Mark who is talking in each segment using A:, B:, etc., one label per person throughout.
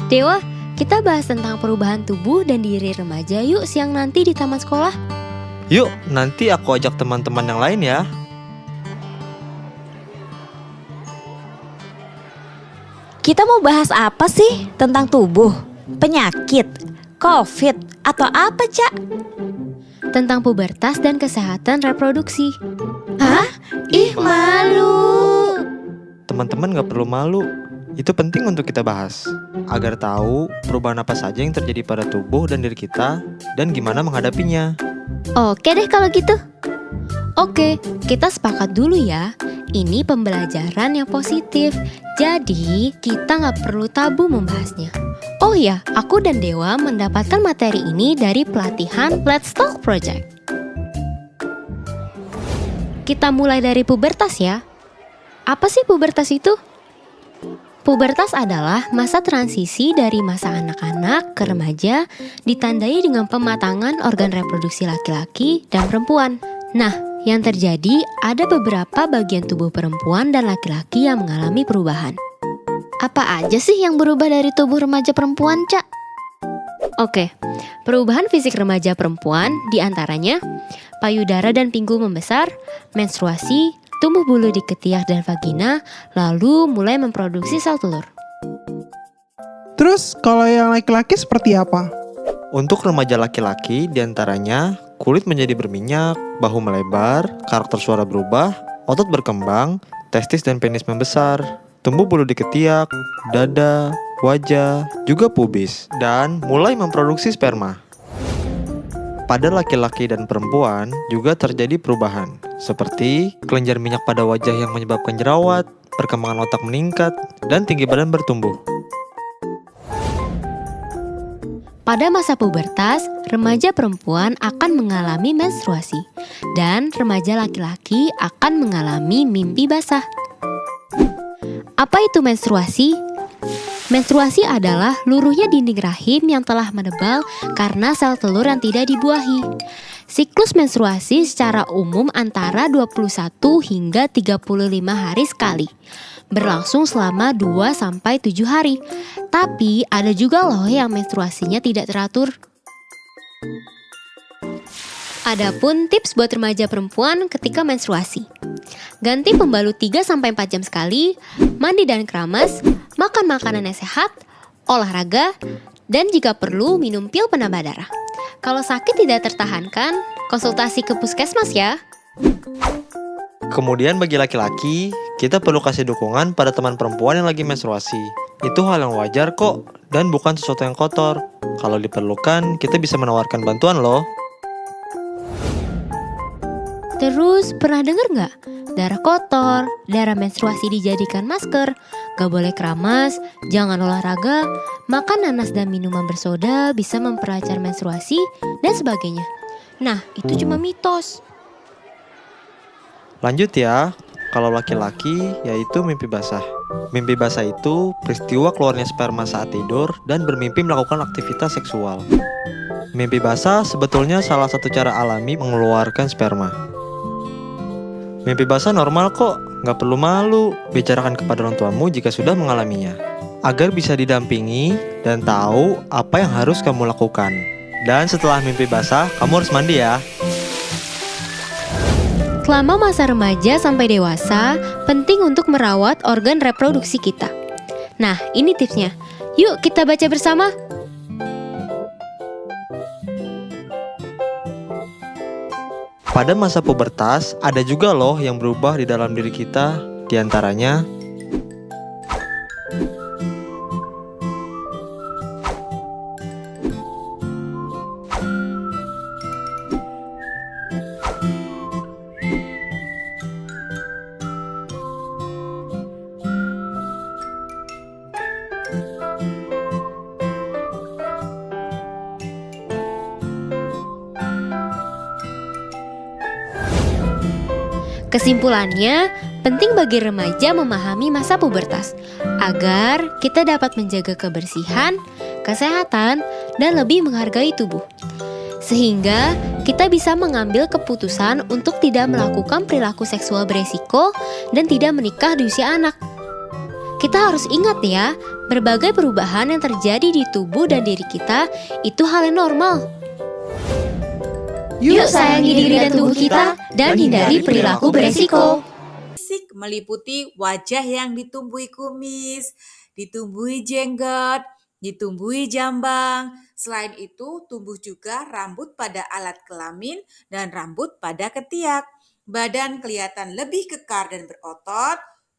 A: Dewa, kita bahas tentang perubahan tubuh dan diri remaja yuk siang nanti di taman sekolah.
B: Yuk, nanti aku ajak teman-teman yang lain ya.
C: Kita mau bahas apa sih? Tentang tubuh, penyakit, COVID, atau apa, Cak?
A: Tentang pubertas dan kesehatan reproduksi.
C: Hah? Ih, malu.
B: Teman-teman gak perlu malu. Itu penting untuk kita bahas, agar tahu perubahan apa saja yang terjadi pada tubuh dan diri kita, dan gimana menghadapinya.
A: Oke deh kalau gitu. Oke, kita sepakat dulu ya. Ini pembelajaran yang positif. Jadi, kita nggak perlu tabu membahasnya. Oh ya, aku dan Dewa mendapatkan materi ini dari pelatihan Let's Talk Project. Kita mulai dari pubertas ya. Apa sih pubertas itu? Pubertas adalah masa transisi dari masa anak-anak ke remaja, ditandai dengan pematangan organ reproduksi laki-laki dan perempuan. Nah, yang terjadi ada beberapa bagian tubuh perempuan dan laki-laki yang mengalami perubahan.
D: Apa aja sih yang berubah dari tubuh remaja perempuan, Cak?
A: Oke, perubahan fisik remaja perempuan diantaranya payudara dan pinggul membesar, menstruasi, tumbuh bulu di ketiak dan vagina, lalu mulai memproduksi sel telur.
E: Terus kalau yang laki-laki seperti apa?
B: Untuk remaja laki-laki diantaranya kulit menjadi berminyak, bahu melebar, karakter suara berubah, otot berkembang, testis dan penis membesar, tumbuh bulu di ketiak, dada, wajah, juga pubis, dan mulai memproduksi sperma. Pada laki-laki dan perempuan juga terjadi perubahan, seperti kelenjar minyak pada wajah yang menyebabkan jerawat, perkembangan otak meningkat, dan tinggi badan bertumbuh.
A: Pada masa pubertas, remaja perempuan akan mengalami menstruasi, dan remaja laki-laki akan mengalami mimpi basah. Apa itu menstruasi? Menstruasi adalah luruhnya dinding rahim yang telah menebal karena sel telur yang tidak dibuahi. Siklus menstruasi secara umum antara 21 hingga 35 hari sekali. Berlangsung selama 2-7 hari. Tapi ada juga loh yang menstruasinya tidak teratur. Adapun tips buat remaja perempuan ketika menstruasi. Ganti pembalut 3-4 jam sekali, mandi dan keramas, makan makanan yang sehat, olahraga, dan jika perlu minum pil penambah darah. Kalau sakit tidak tertahankan, konsultasi ke puskesmas ya.
B: Kemudian bagi laki-laki, kita perlu kasih dukungan pada teman perempuan yang lagi menstruasi. Itu hal yang wajar kok, dan bukan sesuatu yang kotor. Kalau diperlukan, kita bisa menawarkan bantuan loh.
A: Terus pernah dengar nggak? Darah kotor, darah menstruasi dijadikan masker, gak boleh keramas, jangan olahraga, makan nanas dan minuman bersoda bisa memperlancar menstruasi, dan sebagainya. Nah, itu cuma mitos.
B: Lanjut ya, kalau laki-laki yaitu mimpi basah. Mimpi basah itu peristiwa keluarnya sperma saat tidur dan bermimpi melakukan aktivitas seksual. Mimpi basah sebetulnya salah satu cara alami mengeluarkan sperma. Mimpi basah normal kok, gak perlu malu. Bicarakan kepada orang tuamu jika sudah mengalaminya, agar bisa didampingi dan tahu apa yang harus kamu lakukan. Dan setelah mimpi basah, kamu harus mandi ya.
A: Selama masa remaja sampai dewasa, penting untuk merawat organ reproduksi kita. Nah, ini tipsnya. Yuk kita baca bersama.
B: Pada masa pubertas, ada juga loh yang berubah di dalam diri kita. Di antaranya,
A: kesimpulannya, penting bagi remaja memahami masa pubertas agar kita dapat menjaga kebersihan, kesehatan, dan lebih menghargai tubuh. Sehingga kita bisa mengambil keputusan untuk tidak melakukan perilaku seksual beresiko dan tidak menikah di usia anak. Kita harus ingat ya, berbagai perubahan yang terjadi di tubuh dan diri kita itu hal yang normal. Yuk sayangi diri dan tubuh kita dan hindari perilaku beresiko.
F: Fisik meliputi wajah yang ditumbuhi kumis, ditumbuhi jenggot, ditumbuhi jambang. Selain itu, tumbuh juga rambut pada alat kelamin dan rambut pada ketiak. Badan kelihatan lebih kekar dan berotot,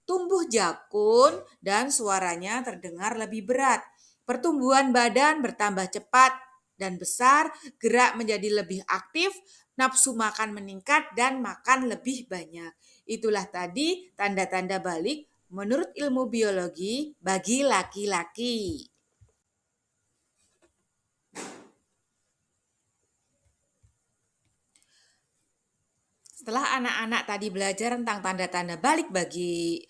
F: tumbuh jakun, dan suaranya terdengar lebih berat. Pertumbuhan badan bertambah cepat dan besar, gerak menjadi lebih aktif, nafsu makan meningkat, dan makan lebih banyak. Itulah tadi tanda-tanda balik menurut ilmu biologi bagi laki-laki. Setelah anak-anak tadi belajar tentang tanda-tanda balik bagi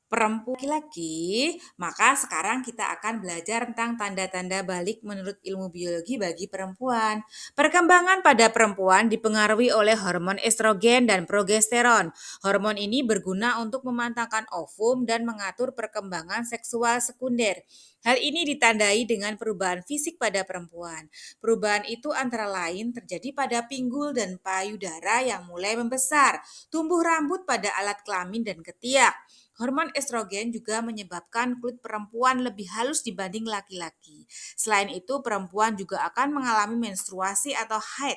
F: perempuan laki-laki, maka sekarang kita akan belajar tentang tanda-tanda balik menurut ilmu biologi bagi perempuan. Perkembangan pada perempuan dipengaruhi oleh hormon estrogen dan progesteron. Hormon ini berguna untuk memantapkan ovum dan mengatur perkembangan seksual sekunder. Hal ini ditandai dengan perubahan fisik pada perempuan. Perubahan itu antara lain terjadi pada pinggul dan payudara yang mulai membesar, tumbuh rambut pada alat kelamin dan ketiak. Hormon estrogen juga menyebabkan kulit perempuan lebih halus dibanding laki-laki. Selain itu, perempuan juga akan mengalami menstruasi atau haid.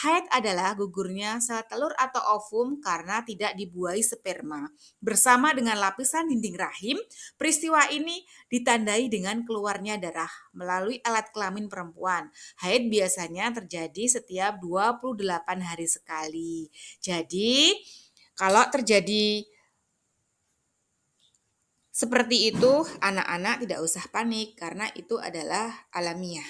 F: Haid adalah gugurnya sel telur atau ovum karena tidak dibuahi sperma. Bersama dengan lapisan dinding rahim, peristiwa ini ditandai dengan keluarnya darah melalui alat kelamin perempuan. Haid biasanya terjadi setiap 28 hari sekali. Jadi, kalau terjadi seperti itu, anak-anak tidak usah panik karena itu adalah alamiah.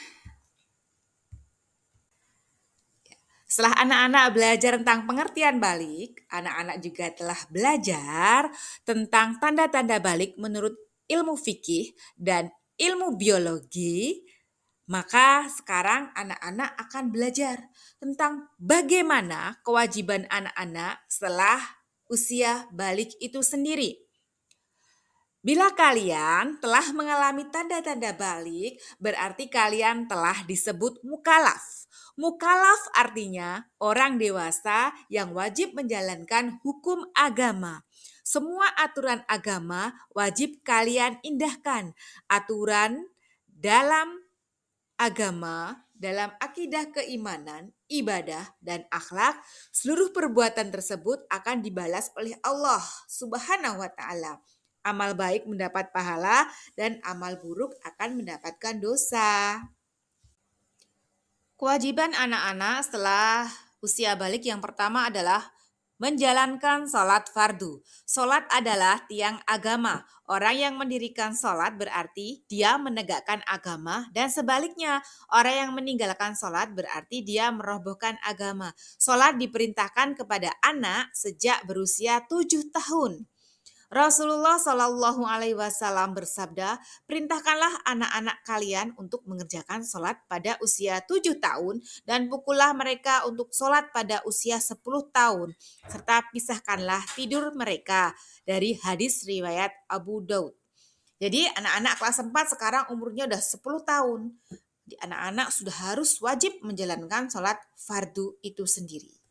F: Setelah anak-anak belajar tentang pengertian balik, anak-anak juga telah belajar tentang tanda-tanda balik menurut ilmu fikih dan ilmu biologi. Maka sekarang anak-anak akan belajar tentang bagaimana kewajiban anak-anak setelah usia balik itu sendiri. Bila kalian telah mengalami tanda-tanda balik, berarti kalian telah disebut mukalaf. Mukalaf artinya orang dewasa yang wajib menjalankan hukum agama. Semua aturan agama wajib kalian indahkan. Aturan dalam agama, dalam akidah keimanan, ibadah, dan akhlak, seluruh perbuatan tersebut akan dibalas oleh Allah Subhanahu wa Ta'ala. Amal baik mendapat pahala dan amal buruk akan mendapatkan dosa. Kewajiban anak-anak setelah usia balik yang pertama adalah menjalankan sholat fardu. Sholat adalah tiang agama. Orang yang mendirikan sholat berarti dia menegakkan agama dan sebaliknya orang yang meninggalkan sholat berarti dia merobohkan agama. Sholat diperintahkan kepada anak sejak berusia 7 tahun. Rasulullah Shallallahu Alaihi Wasallam bersabda, perintahkanlah anak-anak kalian untuk mengerjakan sholat pada usia 7 tahun dan pukullah mereka untuk sholat pada usia 10 tahun, serta pisahkanlah tidur mereka dari hadis riwayat Abu Daud. Jadi anak-anak kelas 4 sekarang umurnya udah 10 tahun. Jadi anak-anak sudah harus wajib menjalankan sholat fardu itu sendiri.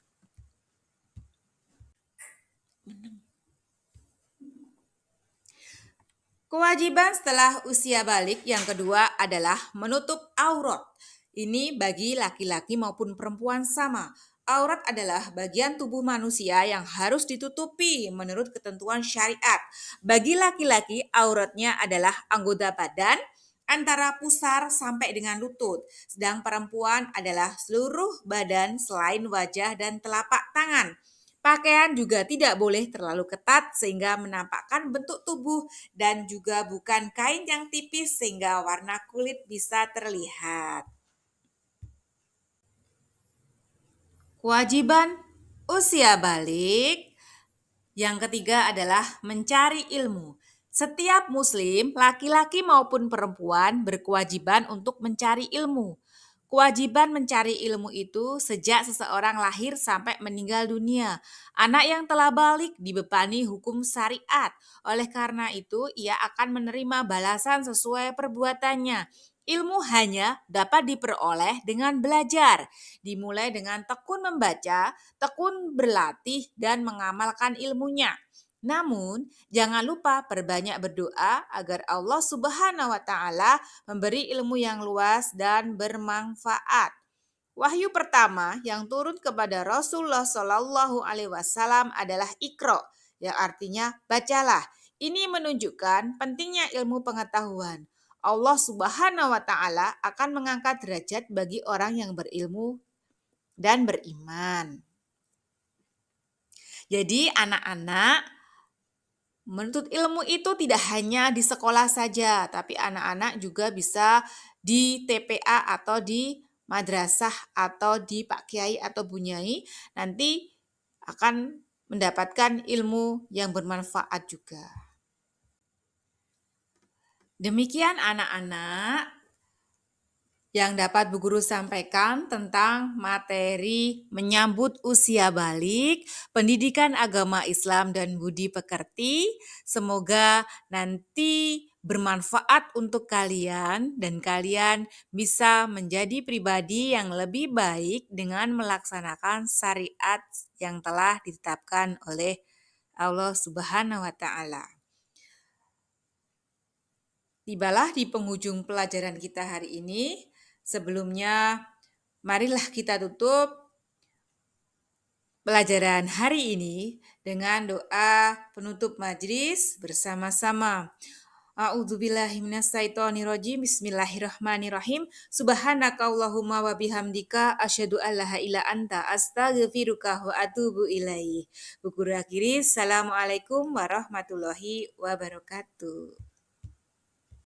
F: Kewajiban setelah usia balik yang kedua adalah menutup aurat. Ini bagi laki-laki maupun perempuan sama. Aurat adalah bagian tubuh manusia yang harus ditutupi menurut ketentuan syariat. Bagi laki-laki, auratnya adalah anggota badan antara pusar sampai dengan lutut. Sedang perempuan adalah seluruh badan selain wajah dan telapak tangan. Pakaian juga tidak boleh terlalu ketat sehingga menampakkan bentuk tubuh dan juga bukan kain yang tipis sehingga warna kulit bisa terlihat. Kewajiban usia balik yang ketiga adalah mencari ilmu. Setiap muslim, laki-laki maupun perempuan berkewajiban untuk mencari ilmu. Kewajiban mencari ilmu itu sejak seseorang lahir sampai meninggal dunia. Anak yang telah balik dibebani hukum syariat. Oleh karena itu, ia akan menerima balasan sesuai perbuatannya. Ilmu hanya dapat diperoleh dengan belajar. Dimulai dengan tekun membaca, tekun berlatih, dan mengamalkan ilmunya. Namun, jangan lupa perbanyak berdoa agar Allah Subhanahu wa Ta'ala memberi ilmu yang luas dan bermanfaat. Wahyu pertama yang turun kepada Rasulullah Shallallahu Alaihi Wasallam adalah Iqra, yang artinya bacalah. Ini menunjukkan pentingnya ilmu pengetahuan. Allah Subhanahu wa Ta'ala akan mengangkat derajat bagi orang yang berilmu dan beriman. Jadi, anak-anak, menuntut ilmu itu tidak hanya di sekolah saja, tapi anak-anak juga bisa di TPA atau di madrasah atau di Pak Kiai atau Bu Nyai, nanti akan mendapatkan ilmu yang bermanfaat juga. Demikian anak-anak yang dapat Bu Guru sampaikan tentang materi menyambut usia balik, pendidikan agama Islam dan budi pekerti. Semoga nanti bermanfaat untuk kalian dan kalian bisa menjadi pribadi yang lebih baik dengan melaksanakan syariat yang telah ditetapkan oleh Allah Subhanahu wa Ta'ala. Tibalah di penghujung pelajaran kita hari ini. Sebelumnya, marilah kita tutup pelajaran hari ini dengan doa penutup majlis bersama-sama. A'udzubillahiminasyaitonirrajim. Bismillahirrahmanirrahim. Subhanakallahumma wa bihamdika asyhadu an la ilaha illa anta astaghfiruka wa atubu ilaih. Bu Guru akhiri, Assalamualaikum warahmatullahi wabarakatuh.